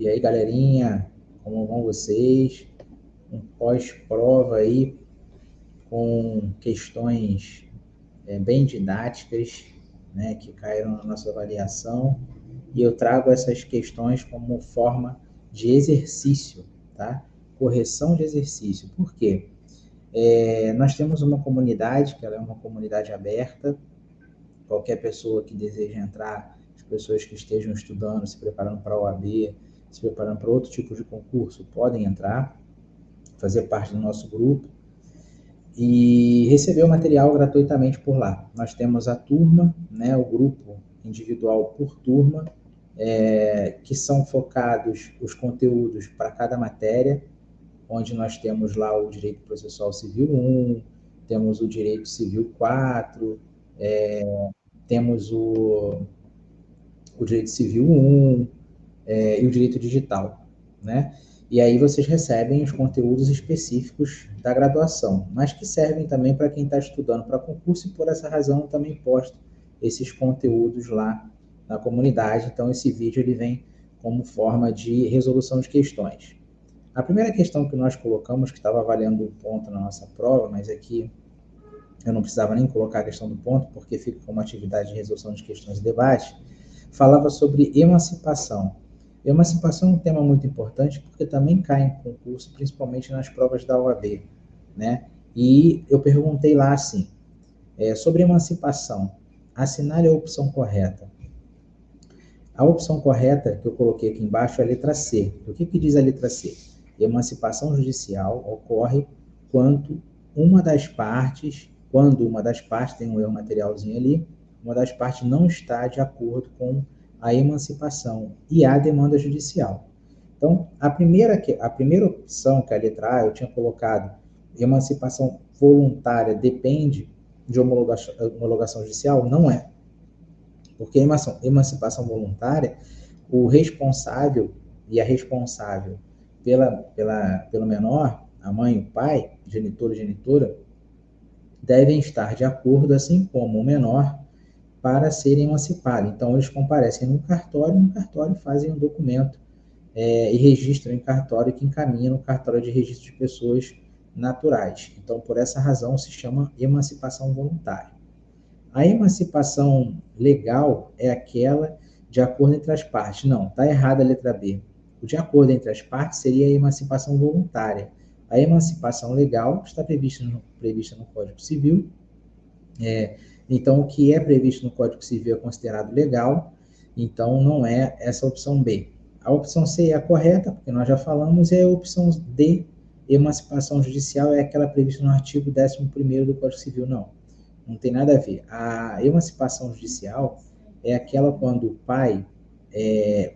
E aí, galerinha, como vão vocês? Um pós-prova aí com questões bem didáticas, né, que caíram na nossa avaliação. E eu trago essas questões como forma de exercício, tá? Correção de exercício. Por quê? Nós temos uma comunidade, que ela é uma comunidade aberta. Qualquer pessoa que deseja entrar, as pessoas que estejam estudando, se preparando para a OAB, se preparando para outro tipo de concurso, podem entrar, fazer parte do nosso grupo e receber o material gratuitamente por lá. Nós temos a turma, né, o grupo individual por turma, que são focados os conteúdos para cada matéria, onde nós temos lá o Direito Processual Civil 1, temos o Direito Civil 4, temos o Direito Civil 1 e o Direito Digital, né? E aí vocês recebem os conteúdos específicos da graduação, mas que servem também para quem está estudando para concurso e por essa razão também posto esses conteúdos lá na comunidade. Então esse vídeo ele vem como forma de resolução de questões. A primeira questão que nós colocamos, que estava valendo um ponto na nossa prova, mas aqui eu não precisava nem colocar a questão do ponto, porque fica como atividade de resolução de questões e debate, falava sobre emancipação. Emancipação é um tema muito importante porque também cai em concurso, principalmente nas provas da OAB, né? E eu perguntei lá assim, sobre emancipação, assinale a opção correta. A opção correta que eu coloquei aqui embaixo é a letra C. O que diz a letra C? Emancipação judicial ocorre quando uma das partes tem um erro materialzinho ali, uma das partes não está de acordo com a emancipação e há demanda judicial. Então, a primeira opção, que é a letra A, eu tinha colocado emancipação voluntária depende de homologação judicial? Não é. Porque emancipação voluntária, o responsável e a responsável pelo menor, a mãe e o pai, genitor e genitora, devem estar de acordo, assim como o menor, para serem emancipados. Então, eles comparecem no cartório fazem um documento e registram em cartório que encaminha no cartório de registro de pessoas naturais. Então, por essa razão, se chama emancipação voluntária. A emancipação legal é aquela de acordo entre as partes. Não, está errada a letra B. O de acordo entre as partes seria a emancipação voluntária. A emancipação legal está prevista no Código Civil. Então, o que é previsto no Código Civil é considerado legal, então não é essa opção B. A opção C é a correta, porque nós já falamos, e a opção D, emancipação judicial, é aquela prevista no artigo 11º do Código Civil. Não tem nada a ver. A emancipação judicial é aquela quando o pai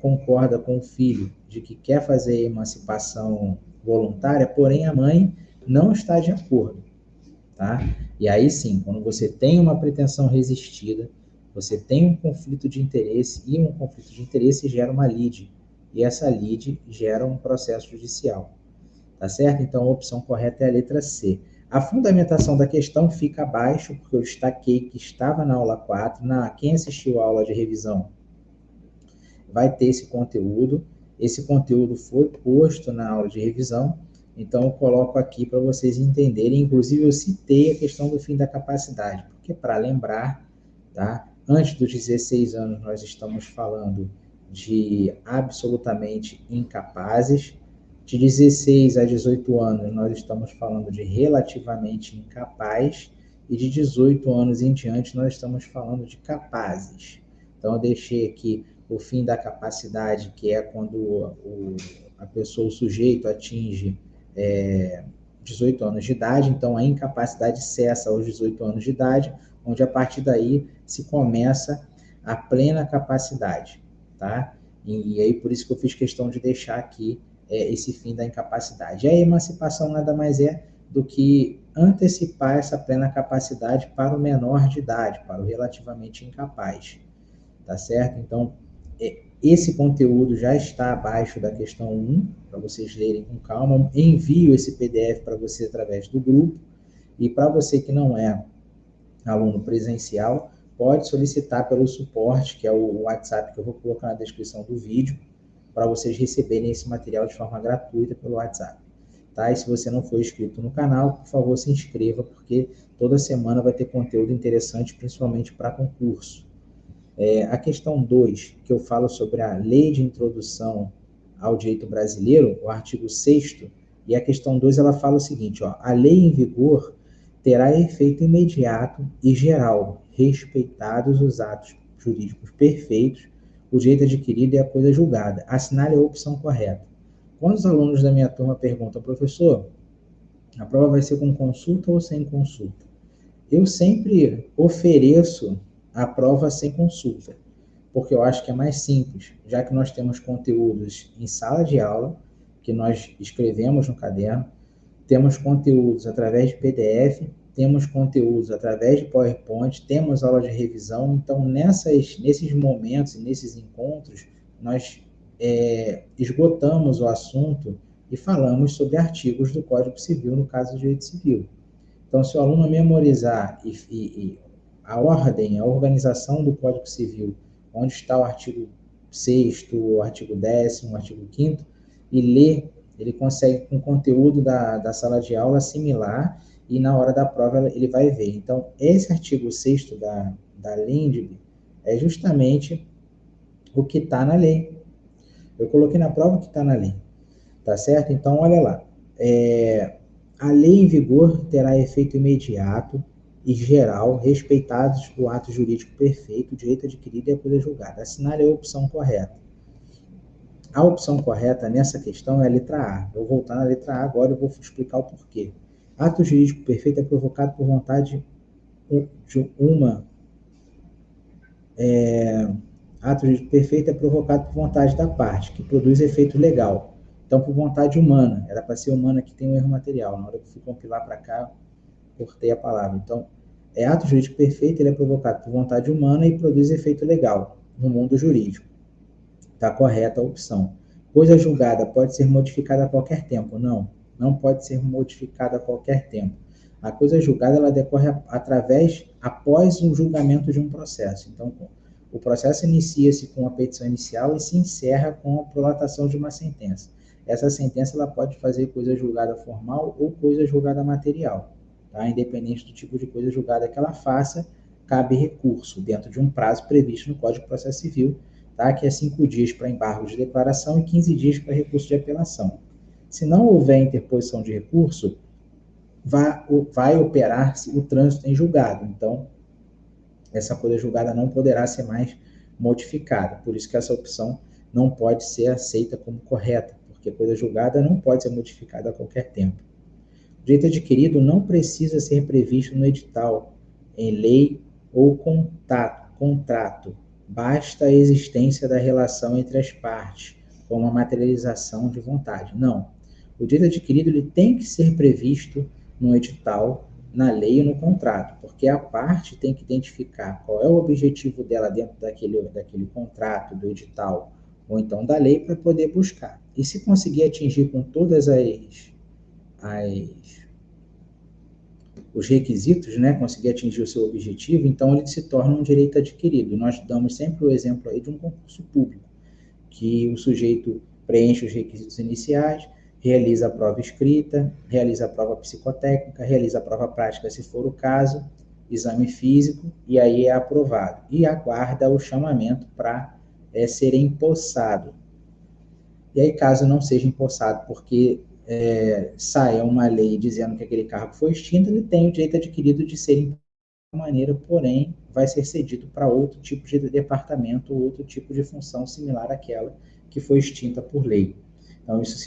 concorda com o filho de que quer fazer a emancipação voluntária, porém a mãe não está de acordo, tá? E aí sim, quando você tem uma pretensão resistida, você tem um conflito de interesse, e um conflito de interesse gera uma lide, e essa lide gera um processo judicial, tá certo? Então a opção correta é a letra C. A fundamentação da questão fica abaixo, porque eu destaquei que estava na aula 4. Quem assistiu a aula de revisão vai ter esse conteúdo. Esse conteúdo foi posto na aula de revisão, então eu coloco aqui para vocês entenderem. Inclusive, eu citei a questão do fim da capacidade, porque para lembrar, tá? Antes dos 16 anos, nós estamos falando de absolutamente incapazes. De 16 a 18 anos, nós estamos falando de relativamente incapaz, e de 18 anos em diante, nós estamos falando de capazes. Então, eu deixei aqui o fim da capacidade, que é quando a pessoa, o sujeito, atinge 18 anos de idade. Então, a incapacidade cessa aos 18 anos de idade, onde a partir daí se começa a plena capacidade, tá? E aí, por isso que eu fiz questão de deixar aqui esse fim da incapacidade. E a emancipação nada mais é do que antecipar essa plena capacidade para o menor de idade, para o relativamente incapaz, tá certo? Então, esse conteúdo já está abaixo da questão 1, para vocês lerem com calma. Envio esse PDF para você através do grupo, e para você que não é aluno presencial, pode solicitar pelo suporte, que é o WhatsApp que eu vou colocar na descrição do vídeo, para vocês receberem esse material de forma gratuita pelo WhatsApp. Tá? E se você não for inscrito no canal, por favor, se inscreva, porque toda semana vai ter conteúdo interessante, principalmente para concurso. A questão 2, que eu falo sobre a Lei de Introdução ao Direito Brasileiro, o artigo 6º, e a questão 2, ela fala o seguinte, ó, a lei em vigor terá efeito imediato e geral, respeitados os atos jurídicos perfeitos, o direito adquirido e a coisa julgada. Assinale a opção correta. Quando os alunos da minha turma perguntam, professor, a prova vai ser com consulta ou sem consulta? Eu sempre ofereço a prova sem consulta, porque eu acho que é mais simples, já que nós temos conteúdos em sala de aula, que nós escrevemos no caderno, temos conteúdos através de PDF, temos conteúdos através de PowerPoint, temos aula de revisão, então nesses momentos e nesses encontros, nós esgotamos o assunto e falamos sobre artigos do Código Civil, no caso do Direito Civil. Então, se o aluno memorizar a ordem, a organização do Código Civil, onde está o artigo 6º, o artigo 10º, o artigo 5º, e ler, ele consegue, com o conteúdo da sala de aula, assimilar, e na hora da prova ele vai ver. Então, esse artigo 6º da LINDB é justamente o que está na lei. Eu coloquei na prova o que está na lei. Tá certo? Então, olha lá. A lei em vigor terá efeito imediato e geral, respeitados o ato jurídico perfeito, o direito adquirido e a coisa julgada. Assinale a opção correta. A opção correta nessa questão é a letra A. Vou voltar na letra A agora e vou explicar o porquê. Ato jurídico perfeito é provocado por vontade de uma... Ato jurídico perfeito é provocado por vontade da parte, que produz efeito legal. Então, por vontade humana. Era para ser humana que tem um erro material. Na hora que eu fui compilar para cá, cortei a palavra. Então, ato jurídico perfeito, ele é provocado por vontade humana e produz efeito legal no mundo jurídico. Está correta a opção. Coisa julgada pode ser modificada a qualquer tempo? Não, não pode ser modificada a qualquer tempo. A coisa julgada, ela decorre após o julgamento de um processo. Então, o processo inicia-se com a petição inicial e se encerra com a prolatação de uma sentença. Essa sentença ela pode fazer coisa julgada formal ou coisa julgada material. Tá? Independente do tipo de coisa julgada que ela faça, cabe recurso dentro de um prazo previsto no Código de Processo Civil, tá? Que é 5 dias para embargo de declaração e 15 dias para recurso de apelação. Se não houver interposição de recurso, vai operar-se o trânsito em julgado. Então, essa coisa julgada não poderá ser mais modificada. Por isso que essa opção não pode ser aceita como correta, porque coisa julgada não pode ser modificada a qualquer tempo. O direito adquirido não precisa ser previsto no edital, em lei ou contrato. Basta a existência da relação entre as partes, como a materialização de vontade. Não. O direito adquirido ele tem que ser previsto no edital, na lei ou no contrato, porque a parte tem que identificar qual é o objetivo dela dentro daquele contrato, do edital, ou então da lei, para poder buscar. E se conseguir atingir com todas os requisitos, né, conseguir atingir o seu objetivo, então ele se torna um direito adquirido. Nós damos sempre o exemplo aí de um concurso público, que o sujeito preenche os requisitos iniciais, realiza a prova escrita, realiza a prova psicotécnica, realiza a prova prática, se for o caso, exame físico, e aí é aprovado. E aguarda o chamamento para ser empossado. E aí, caso não seja empossado, porque saia uma lei dizendo que aquele cargo foi extinto, ele tem o direito adquirido de ser empossado de maneira, porém, vai ser cedido para outro tipo de departamento ou outro tipo de função similar àquela que foi extinta por lei. Então, isso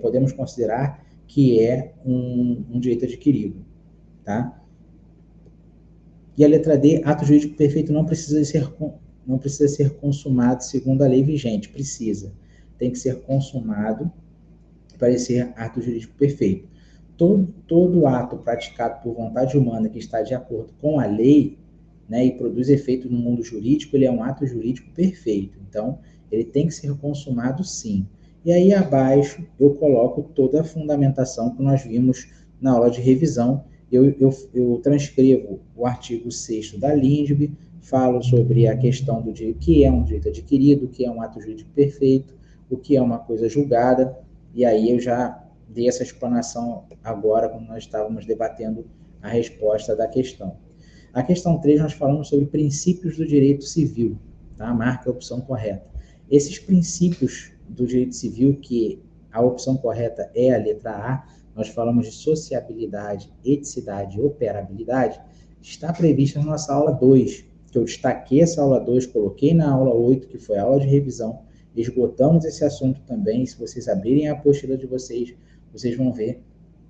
podemos considerar que é um direito adquirido. Tá? E a letra D, ato jurídico perfeito não precisa ser consumado segundo a lei vigente. Precisa. Tem que ser consumado para ser ato jurídico perfeito. Todo ato praticado por vontade humana que está de acordo com a lei, né, e produz efeito no mundo jurídico, ele é um ato jurídico perfeito. Então, ele tem que ser consumado sim. E aí abaixo eu coloco toda a fundamentação que nós vimos na aula de revisão. Eu transcrevo o artigo 6º da LINDB, falo sobre a questão do que é um direito adquirido, o que é um ato jurídico perfeito, o que é uma coisa julgada, e aí eu já dei essa explanação agora, quando nós estávamos debatendo a resposta da questão. A questão 3, nós falamos sobre princípios do direito civil, tá? Marque a opção correta. Esses princípios do direito civil, que a opção correta é a letra A, nós falamos de sociabilidade, eticidade e operabilidade, está prevista na nossa aula 2, que eu destaquei essa aula 2, coloquei na aula 8, que foi a aula de revisão, esgotamos esse assunto também. Se vocês abrirem a apostila de vocês, vocês vão ver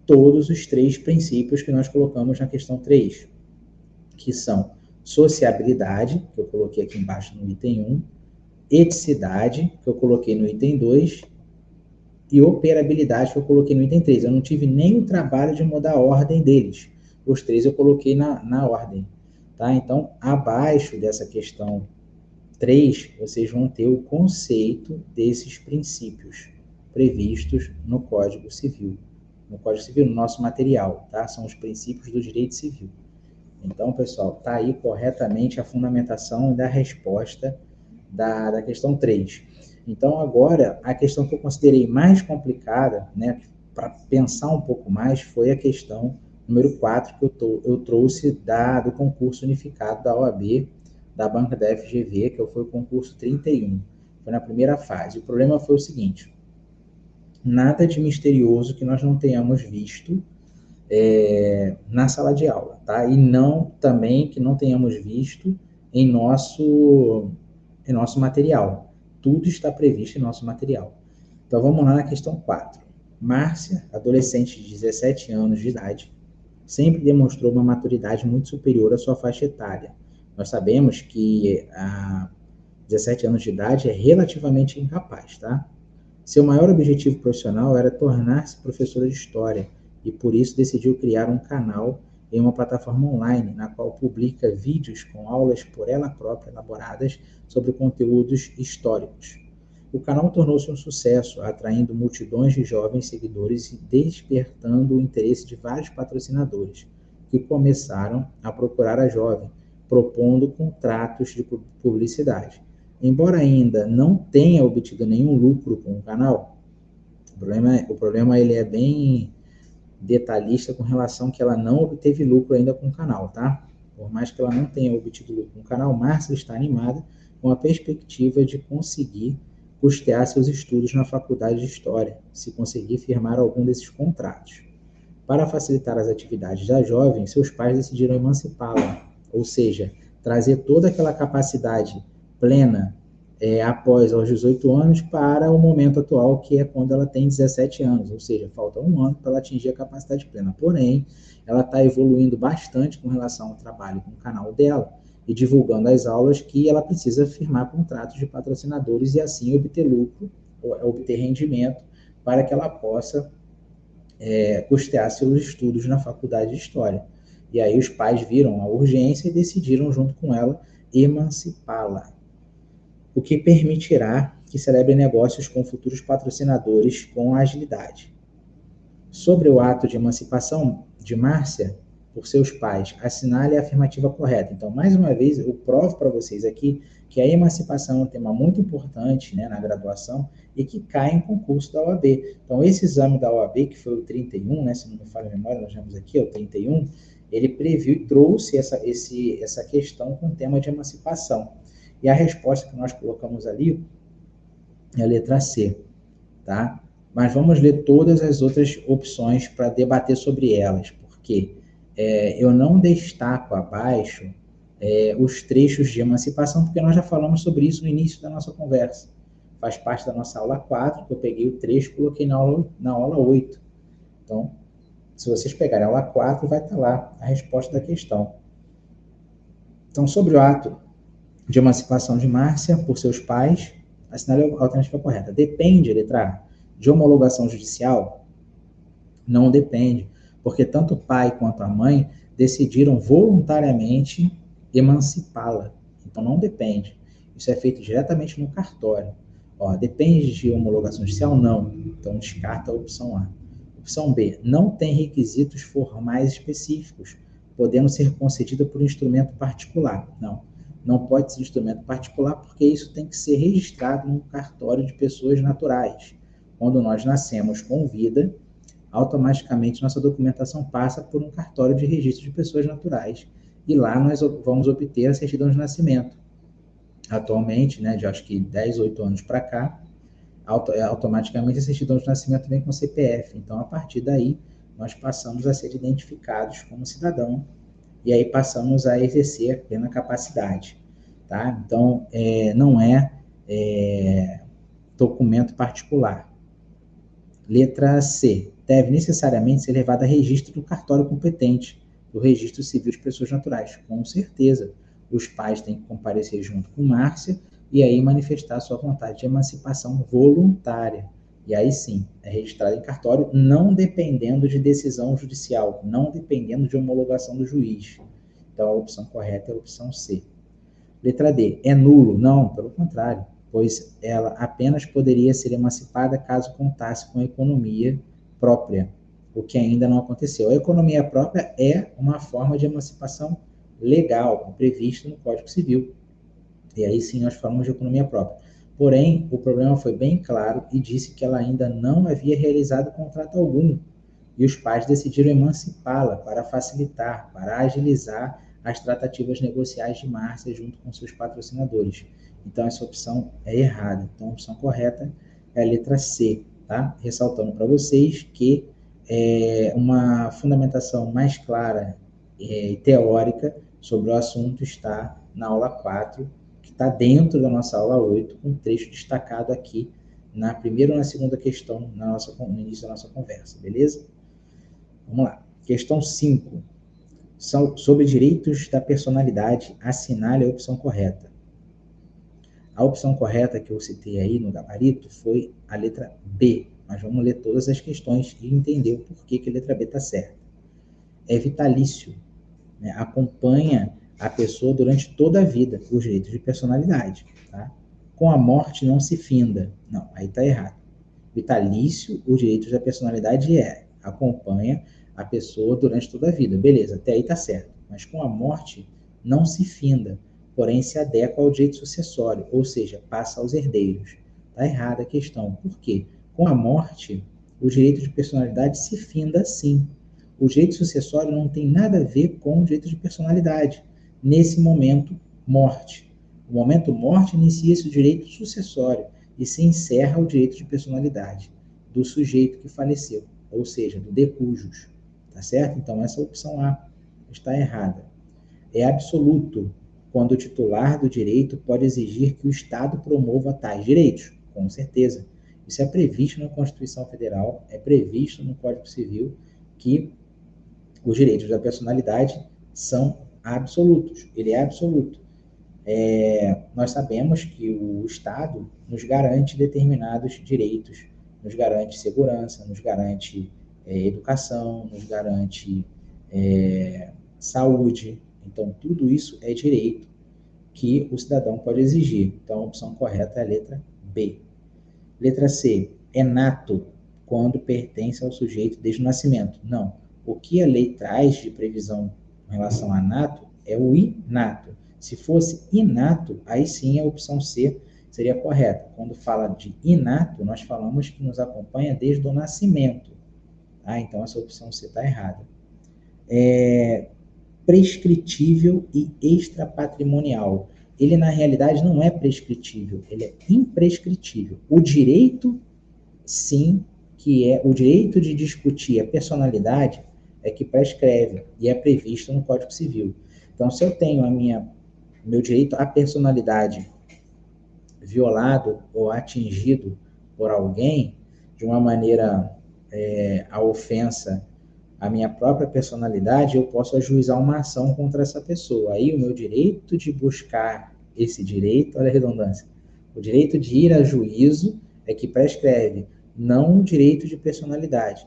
todos os 3 princípios que nós colocamos na questão 3, que são sociabilidade, que eu coloquei aqui embaixo no item 1, eticidade, que eu coloquei no item 2, e operabilidade, que eu coloquei no item 3. Eu não tive nem o trabalho de mudar a ordem deles. Os 3 eu coloquei na ordem. Tá? Então, abaixo dessa questão 3, vocês vão ter o conceito desses princípios previstos no Código Civil. No Código Civil, no nosso material, tá? São os princípios do direito civil. Então, pessoal, está aí corretamente a fundamentação da resposta da questão 3. Então, agora, a questão que eu considerei mais complicada, né, para pensar um pouco mais, foi a questão número 4, que eu trouxe do concurso unificado da OAB, da banca da FGV, que foi o concurso 31. Foi na primeira fase. O problema foi o seguinte: nada de misterioso que nós não tenhamos visto na sala de aula, tá? E não também que não tenhamos visto em nosso material. Tudo está previsto em nosso material. Então, vamos lá na questão 4. Márcia, adolescente de 17 anos de idade, sempre demonstrou uma maturidade muito superior à sua faixa etária. Nós sabemos que a 17 anos de idade é relativamente incapaz, tá? Seu maior objetivo profissional era tornar-se professora de história e por isso decidiu criar um canal em uma plataforma online na qual publica vídeos com aulas por ela própria elaboradas sobre conteúdos históricos. O canal tornou-se um sucesso, atraindo multidões de jovens seguidores e despertando o interesse de vários patrocinadores, que começaram a procurar a jovem, propondo contratos de publicidade. Embora ainda não tenha obtido nenhum lucro com o canal, o problema ele é bem detalhista com relação que ela não obteve lucro ainda com o canal, tá? Por mais que ela não tenha obtido lucro com o canal, Márcia está animada com a perspectiva de conseguir custear seus estudos na faculdade de História, se conseguir firmar algum desses contratos. Para facilitar as atividades da jovem, seus pais decidiram emancipá-la, ou seja, trazer toda aquela capacidade plena após aos 18 anos para o momento atual, que é quando ela tem 17 anos, ou seja, falta um ano para ela atingir a capacidade plena. Porém, ela está evoluindo bastante com relação ao trabalho com o canal dela e divulgando as aulas que ela precisa firmar contratos de patrocinadores e assim obter lucro, obter rendimento para que ela possa custear seus estudos na faculdade de História. E aí os pais viram a urgência e decidiram, junto com ela, emancipá-la, o que permitirá que celebre negócios com futuros patrocinadores com agilidade. Sobre o ato de emancipação de Márcia por seus pais, assinale a afirmativa correta. Então, mais uma vez, eu provo para vocês aqui que a emancipação é um tema muito importante, né, na graduação e que cai em concurso da OAB. Então, esse exame da OAB, que foi o 31, né, se não me falha a memória, nós vemos aqui, o 31, ele previu e trouxe essa questão com o tema de emancipação. E a resposta que nós colocamos ali é a letra C, tá? Mas vamos ler todas as outras opções para debater sobre elas, porque eu não destaco abaixo os trechos de emancipação, porque nós já falamos sobre isso no início da nossa conversa. Faz parte da nossa aula 4, que eu peguei o trecho e coloquei na aula 8. Então, se vocês pegarem a aula 4, vai estar lá a resposta da questão. Então, sobre o ato de emancipação de Márcia por seus pais, assinale a alternativa correta. Depende, letra A, de homologação judicial? Não depende, porque tanto o pai quanto a mãe decidiram voluntariamente emancipá-la. Então, não depende. Isso é feito diretamente no cartório. Depende de homologação judicial? Não. Então, descarta a opção A. Opção B, não tem requisitos formais específicos, podendo ser concedida por instrumento particular. Não. não pode ser instrumento particular, porque isso tem que ser registrado no cartório de pessoas naturais. Quando nós nascemos com vida, automaticamente nossa documentação passa por um cartório de registro de pessoas naturais. E lá nós vamos obter a certidão de nascimento. Atualmente, né, de acho que 10, 8 anos para cá, automaticamente a certidão de nascimento vem com CPF. Então, a partir daí, nós passamos a ser identificados como cidadão e aí passamos a exercer a plena capacidade. Tá? Então, não é documento particular. Letra C. Deve necessariamente ser levado a registro do cartório competente, do registro civil de pessoas naturais. Com certeza, os pais têm que comparecer junto com Márcia e aí manifestar sua vontade de emancipação voluntária. E aí sim, é registrado em cartório, não dependendo de decisão judicial, não dependendo de homologação do juiz. Então, a opção correta é a opção C. Letra D. É nulo? Não, pelo contrário, pois ela apenas poderia ser emancipada caso contasse com a economia própria, o que ainda não aconteceu. A economia própria é uma forma de emancipação legal, prevista no Código Civil. E aí sim nós falamos de economia própria. Porém, o problema foi bem claro e disse que ela ainda não havia realizado contrato algum. E os pais decidiram emancipá-la para facilitar, para agilizar as tratativas negociais de Márcia junto com seus patrocinadores. Então, essa opção é errada. Então, a opção correta é a letra C, tá? Ressaltando para vocês que uma fundamentação mais clara e teórica sobre o assunto está na aula 4, que está dentro da nossa aula 8, com um trecho destacado aqui na primeira ou na segunda questão no início da nossa conversa, beleza? Vamos lá. Questão 5. Sobre direitos da personalidade, assinale a opção correta. A opção correta que eu citei aí no gabarito foi a letra B. Mas vamos ler todas as questões e entender o porquê que a letra B está certa. É vitalício, né? Acompanha a pessoa durante toda a vida, os direitos de personalidade. Tá? Com a morte não se finda. Não, aí está errado. Vitalício, os direitos da personalidade acompanha a pessoa durante toda a vida. Beleza, até aí está certo. Mas com a morte não se finda, porém se adequa ao direito sucessório, ou seja, passa aos herdeiros. Está errada a questão. Por quê? Com a morte, o direito de personalidade se finda sim. O direito sucessório não tem nada a ver com o direito de personalidade. Nesse momento, morte. O momento morte inicia-se o direito sucessório e se encerra o direito de personalidade do sujeito que faleceu, ou seja, do de cujus. Tá certo? Então, essa opção A está errada. É absoluto quando o titular do direito pode exigir que o Estado promova tais direitos. Com certeza. Isso é previsto na Constituição Federal, é previsto no Código Civil, que os direitos da personalidade são absolutos. Ele é absoluto. Nós sabemos que o Estado nos garante determinados direitos, nos garante segurança, nos garante educação, nos garante saúde. Então, tudo isso é direito que o cidadão pode exigir. Então, a opção correta é a letra B. Letra C. É nato quando pertence ao sujeito desde o nascimento. Não. O que a lei traz de previsão em relação a nato é o inato. Se fosse inato, aí sim a opção C seria correta. Quando fala de inato, nós falamos que nos acompanha desde o nascimento. Tá? Então, essa opção C está errada. Prescritível e extrapatrimonial. Ele, na realidade, não é prescritível, ele é imprescritível. O direito, sim, que é o direito de discutir a personalidade, é que prescreve e é previsto no Código Civil. Então, se eu tenho meu direito à personalidade violado ou atingido por alguém, de uma maneira, a ofensa à minha própria personalidade, eu posso ajuizar uma ação contra essa pessoa. Aí o meu direito de buscar esse direito, olha a redundância, o direito de ir a juízo é que prescreve, não o direito de personalidade.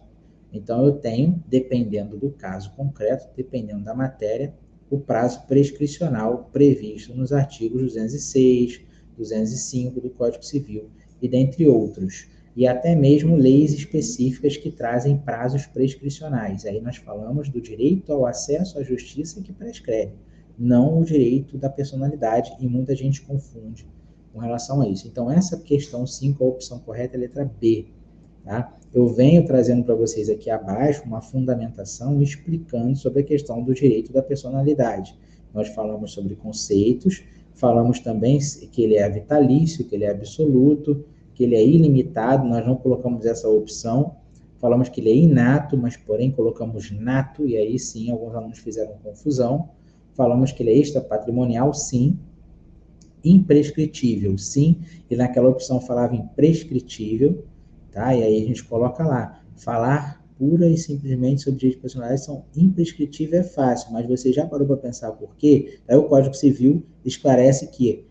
Então eu tenho, dependendo do caso concreto, dependendo da matéria, o prazo prescricional previsto nos artigos 206, 205 do Código Civil e dentre outros. E até mesmo leis específicas que trazem prazos prescricionais. Aí nós falamos do direito ao acesso à justiça que prescreve. não o direito da personalidade, e muita gente confunde com relação a isso. Então, essa questão 5, a opção correta é a letra B. Tá? Eu venho trazendo para vocês aqui abaixo uma fundamentação explicando sobre a questão do direito da personalidade. Nós falamos sobre conceitos, falamos também que ele é vitalício, que ele é absoluto, que ele é ilimitado, nós não colocamos essa opção. Falamos que ele é inato, mas porém colocamos nato, e aí sim alguns alunos fizeram confusão. Falamos que ele é extrapatrimonial, sim. Imprescritível, sim. E naquela opção falava imprescritível, tá? E aí a gente coloca lá, falar pura e simplesmente sobre direitos personais são imprescritível é fácil, mas você já parou para pensar por quê? Aí o Código Civil esclarece que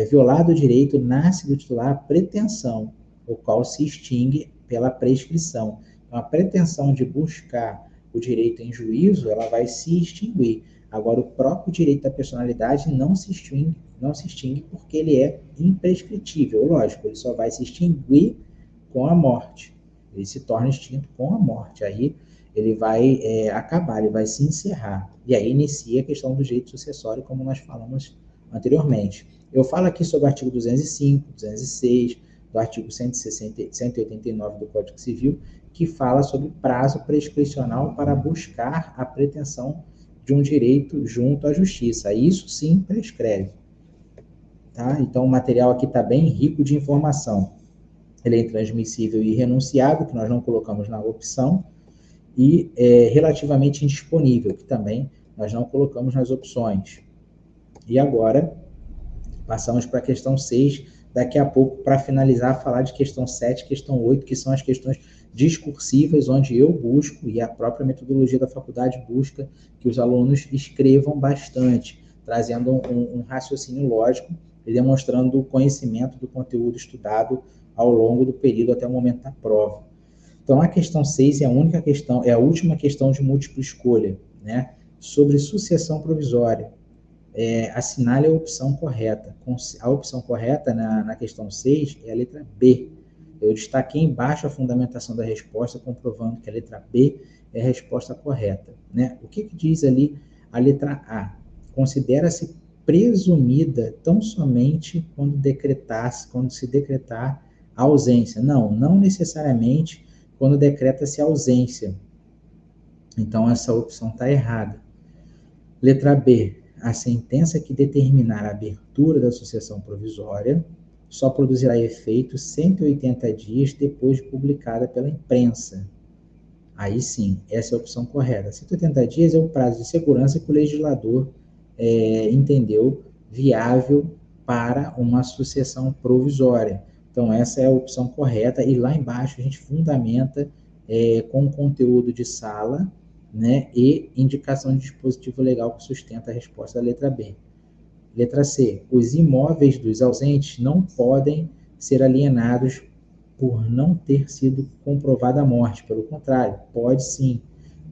violado o direito nasce do titular a pretensão, o qual se extingue pela prescrição. Então, a pretensão de buscar o direito em juízo, ela vai se extinguir. Agora, o próprio direito da personalidade não se extingue porque ele é imprescritível. Lógico, ele só vai se extinguir com a morte. Ele se torna extinto com a morte. Aí ele vai acabar, ele vai se encerrar. E aí inicia a questão do direito sucessório, como nós falamos anteriormente. Eu falo aqui sobre o artigo 205, 206, do artigo 189 do Código Civil, que fala sobre prazo prescricional para buscar a pretensão de um direito junto à justiça. Isso sim prescreve. Tá? Então, o material aqui está bem rico de informação. Ele é intransmissível e irrenunciável, que nós não colocamos na opção, e relativamente indisponível, que também nós não colocamos nas opções. E agora, passamos para a questão 6, daqui a pouco, para finalizar, falar de questão 7 e questão 8, que são as questões discursivas, onde eu busco, e a própria metodologia da faculdade busca, que os alunos escrevam bastante, trazendo um raciocínio lógico e demonstrando o conhecimento do conteúdo estudado ao longo do período até o momento da prova. Então, a questão 6 é a única questão, é a última questão de múltipla escolha, né? Sobre sucessão provisória. Assinale a opção correta. A opção correta na questão 6 é a letra B. Eu destaquei embaixo a fundamentação da resposta, comprovando que a letra B é a resposta correta, né? O que diz ali a letra A? Considera-se presumida tão somente quando se decretar a ausência. Não necessariamente quando decreta-se a ausência. Então, essa opção está errada. Letra B. A sentença que determinar a abertura da sucessão provisória só produzirá efeito 180 dias depois de publicada pela imprensa. Aí sim, essa é a opção correta. 180 dias é o prazo de segurança que o legislador entendeu viável para uma sucessão provisória. Então, essa é a opção correta, e lá embaixo a gente fundamenta com conteúdo de sala, né, e indicação de dispositivo legal que sustenta a resposta da letra B. Letra C. Os imóveis dos ausentes não podem ser alienados por não ter sido comprovada a morte. Pelo contrário, pode sim.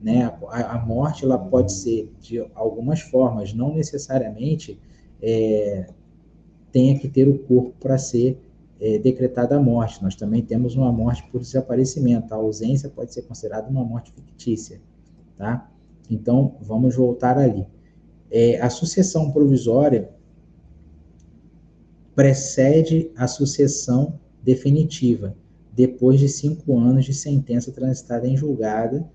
Né? A morte ela pode ser de algumas formas, não necessariamente tenha que ter o corpo para ser decretada a morte. Nós também temos uma morte por desaparecimento. A ausência pode ser considerada uma morte fictícia. Tá? Então, vamos voltar ali. A sucessão provisória precede a sucessão definitiva, depois de 5 anos de sentença transitada em julgada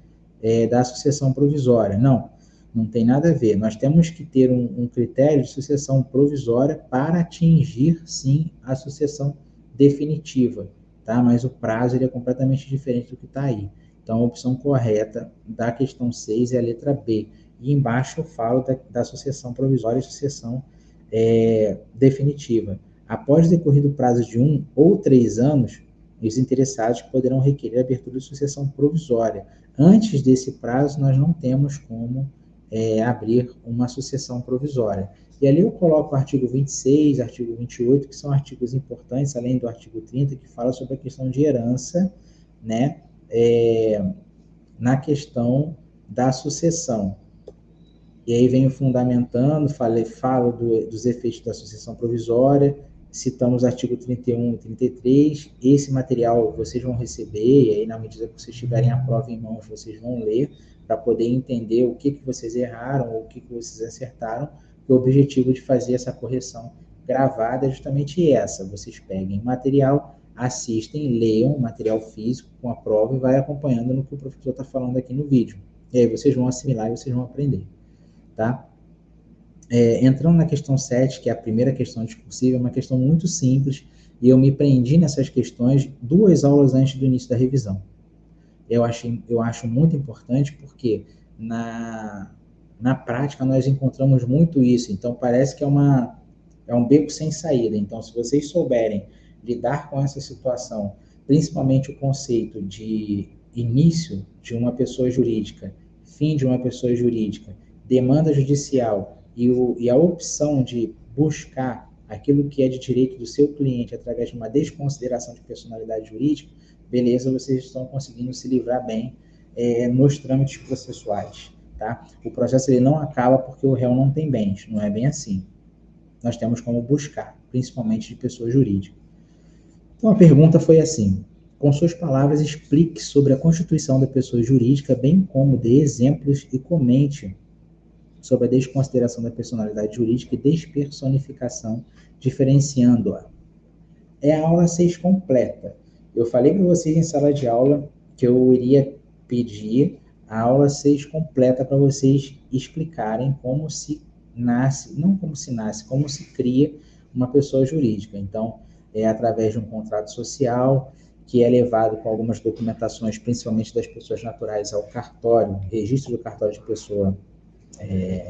da sucessão provisória. Não tem nada a ver. Nós temos que ter um critério de sucessão provisória para atingir, sim, a sucessão definitiva, tá? Mas o prazo ele é completamente diferente do que está aí. Então, a opção correta da questão 6 é a letra B. E embaixo eu falo da sucessão provisória e sucessão definitiva. Após decorrido o prazo de 1 ou 3 anos, os interessados poderão requerer a abertura de sucessão provisória. Antes desse prazo, nós não temos como abrir uma sucessão provisória. E ali eu coloco o artigo 26, artigo 28, que são artigos importantes, além do artigo 30, que fala sobre a questão de herança, né, na questão da sucessão. E aí venho fundamentando, falo dos efeitos da sucessão provisória, citamos artigo 31 e 33, esse material vocês vão receber, e aí na medida que vocês tiverem a prova em mãos, vocês vão ler, para poder entender o que vocês erraram, ou o que vocês acertaram, que o objetivo de fazer essa correção gravada é justamente essa. Vocês peguem o material, assistem, leiam o material físico com a prova e vai acompanhando no que o professor está falando aqui no vídeo. E aí vocês vão assimilar e vocês vão aprender, tá? Entrando na questão 7, que é a primeira questão discursiva, é uma questão muito simples, e eu me prendi nessas questões 2 aulas antes do início da revisão. Eu acho muito importante porque na prática nós encontramos muito isso, então parece que é um beco sem saída. Então, se vocês souberem lidar com essa situação, principalmente o conceito de início de uma pessoa jurídica, fim de uma pessoa jurídica, demanda judicial e a opção de buscar aquilo que é de direito do seu cliente através de uma desconsideração de personalidade jurídica, beleza, vocês estão conseguindo se livrar bem nos trâmites processuais, tá? O processo ele não acaba porque o réu não tem bens, não é bem assim. Nós temos como buscar, principalmente de pessoa jurídica. Então a pergunta foi assim: com suas palavras, explique sobre a constituição da pessoa jurídica, bem como dê exemplos e comente sobre a desconsideração da personalidade jurídica e despersonificação, diferenciando-a. É a aula 6 completa. Eu falei para vocês em sala de aula que eu iria pedir a aula 6 completa para vocês explicarem como se nasce, não como se nasce, como se cria uma pessoa jurídica. Então, é através de um contrato social, que é levado com algumas documentações, principalmente das pessoas naturais, ao cartório, registro do cartório de pessoa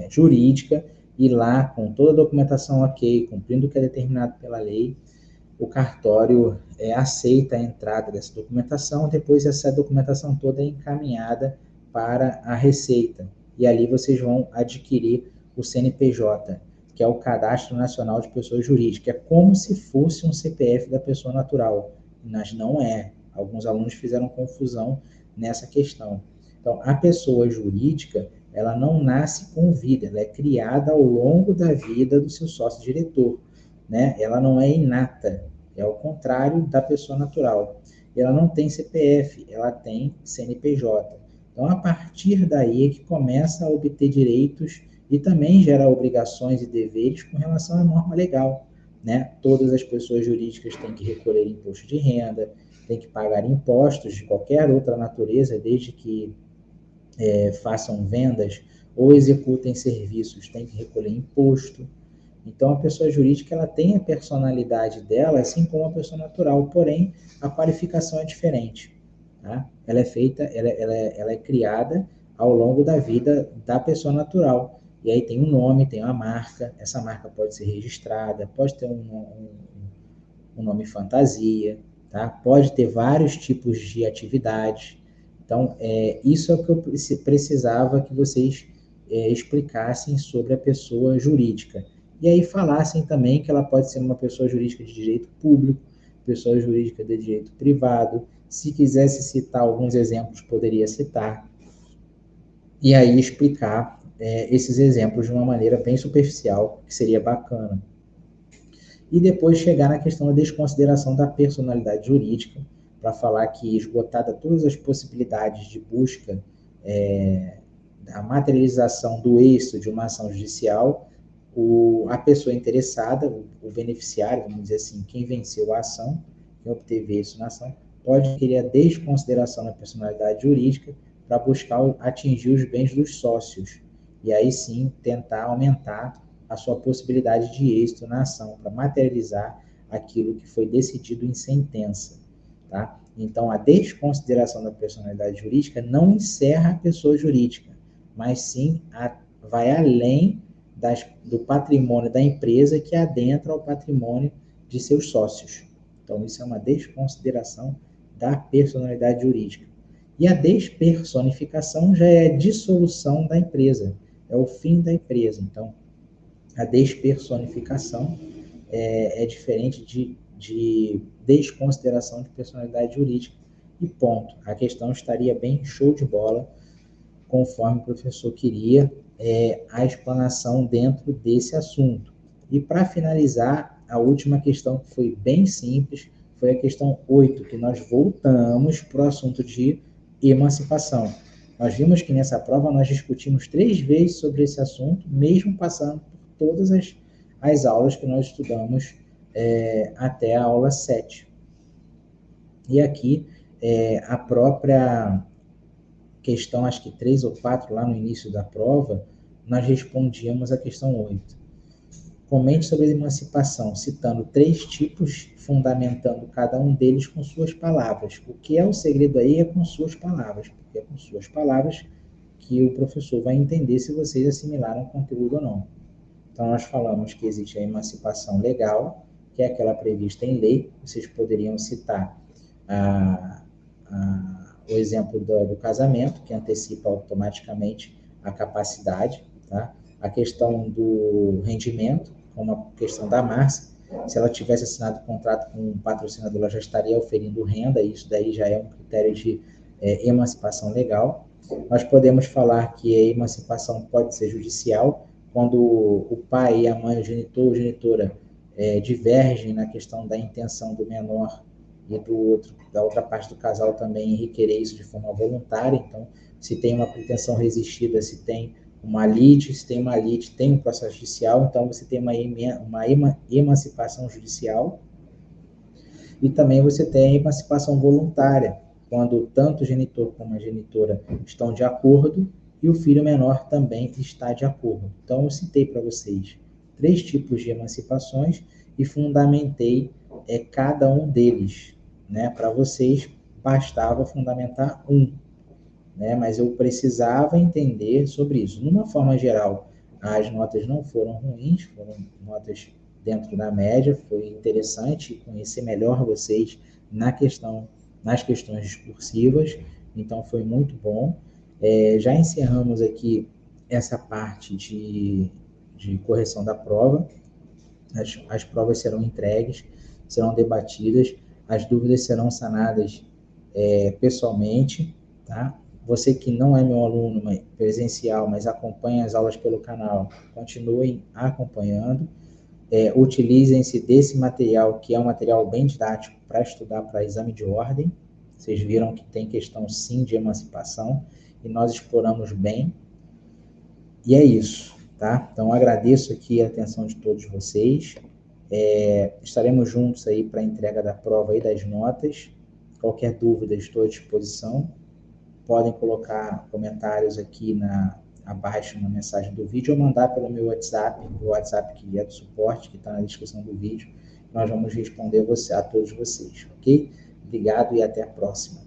jurídica, e lá, com toda a documentação ok, cumprindo o que é determinado pela lei, o cartório aceita a entrada dessa documentação, depois essa documentação toda é encaminhada para a Receita, e ali vocês vão adquirir o CNPJ, que é o Cadastro Nacional de Pessoas Jurídicas. É como se fosse um CPF da pessoa natural, mas não é. Alguns alunos fizeram confusão nessa questão. Então, a pessoa jurídica, ela não nasce com vida, ela é criada ao longo da vida do seu sócio-diretor, né? Ela não é inata, é ao contrário da pessoa natural. Ela não tem CPF, ela tem CNPJ. Então, a partir daí é que começa a obter direitos e também gera obrigações e deveres com relação à norma legal, né? Todas as pessoas jurídicas têm que recolher imposto de renda, têm que pagar impostos de qualquer outra natureza, desde que façam vendas ou executem serviços, têm que recolher imposto. Então, a pessoa jurídica ela tem a personalidade dela, assim como a pessoa natural, porém, a qualificação é diferente. Tá? Ela é feita, ela é criada ao longo da vida da pessoa natural. E aí tem um nome, tem uma marca, essa marca pode ser registrada, pode ter um nome fantasia, tá? Pode ter vários tipos de atividades. Então, isso é o que eu precisava que vocês explicassem sobre a pessoa jurídica. E aí falassem também que ela pode ser uma pessoa jurídica de direito público, pessoa jurídica de direito privado. Se quisesse citar alguns exemplos, poderia citar. E aí explicar esses exemplos de uma maneira bem superficial, que seria bacana. E depois chegar na questão da desconsideração da personalidade jurídica, para falar que, esgotada todas as possibilidades de busca da materialização do êxito de uma ação judicial, a pessoa interessada, o beneficiário, vamos dizer assim, quem venceu a ação, quem obteve êxito na ação, pode querer a desconsideração da personalidade jurídica para buscar atingir os bens dos sócios, e aí sim tentar aumentar a sua possibilidade de êxito na ação, para materializar aquilo que foi decidido em sentença. Tá? Então, a desconsideração da personalidade jurídica não encerra a pessoa jurídica, mas sim vai além do patrimônio da empresa que adentra ao patrimônio de seus sócios. Então, isso é uma desconsideração da personalidade jurídica. E a despersonificação já é a dissolução da empresa, é o fim da empresa. Então, a despersonificação é diferente de desconsideração de personalidade jurídica. E ponto. A questão estaria bem show de bola, conforme o professor queria, a explanação dentro desse assunto. E para finalizar, a última questão, que foi bem simples, foi a questão 8, que nós voltamos para o assunto de emancipação. Nós vimos que nessa prova nós discutimos 3 vezes sobre esse assunto, mesmo passando por todas as aulas que nós estudamos até a aula 7. E aqui, a própria questão, acho que 3 ou 4, lá no início da prova, nós respondíamos a questão 8. Comente sobre a emancipação, citando 3 tipos, fundamentando cada um deles com suas palavras. O que é o segredo aí é com suas palavras, porque é com suas palavras que o professor vai entender se vocês assimilaram o conteúdo ou não. Então, nós falamos que existe a emancipação legal, que é aquela prevista em lei. Vocês poderiam citar o exemplo do casamento, que antecipa automaticamente a capacidade, tá? A questão do rendimento, como a questão da Márcia. Se ela tivesse assinado o contrato com um patrocinador, ela já estaria oferindo renda, e isso daí já é um critério de emancipação legal. Nós podemos falar que a emancipação pode ser judicial, quando o pai e a mãe, o genitor ou genitora, divergem na questão da intenção do menor e da outra parte do casal também requerer isso de forma voluntária. Então, se tem uma pretensão resistida, se tem uma lide, se tem uma lide, tem um processo judicial, então você tem uma emancipação judicial. E também você tem a emancipação voluntária, quando tanto o genitor como a genitora estão de acordo e o filho menor também está de acordo. Então, eu citei para vocês 3 tipos de emancipações e fundamentei cada um deles, né? Para vocês, bastava fundamentar um, né? Mas eu precisava entender sobre isso. Numa forma geral, as notas não foram ruins, foram notas dentro da média. Foi interessante conhecer melhor vocês nas questões discursivas, então foi muito bom. Já encerramos aqui essa parte de correção da prova. As provas serão entregues, serão debatidas, as dúvidas serão sanadas pessoalmente, tá? Você que não é meu aluno presencial, mas acompanha as aulas pelo canal, continuem acompanhando. Utilizem-se desse material, que é um material bem didático para estudar para exame de ordem. Vocês viram que tem questão sim de emancipação, e nós exploramos bem. E é isso, tá? Então, agradeço aqui a atenção de todos vocês. Estaremos juntos aí para a entrega da prova e das notas. Qualquer dúvida, estou à disposição. Podem colocar comentários aqui abaixo na mensagem do vídeo, ou mandar pelo meu WhatsApp, o WhatsApp que é do suporte, que está na descrição do vídeo. Nós vamos responder a todos vocês, ok? Obrigado e até a próxima.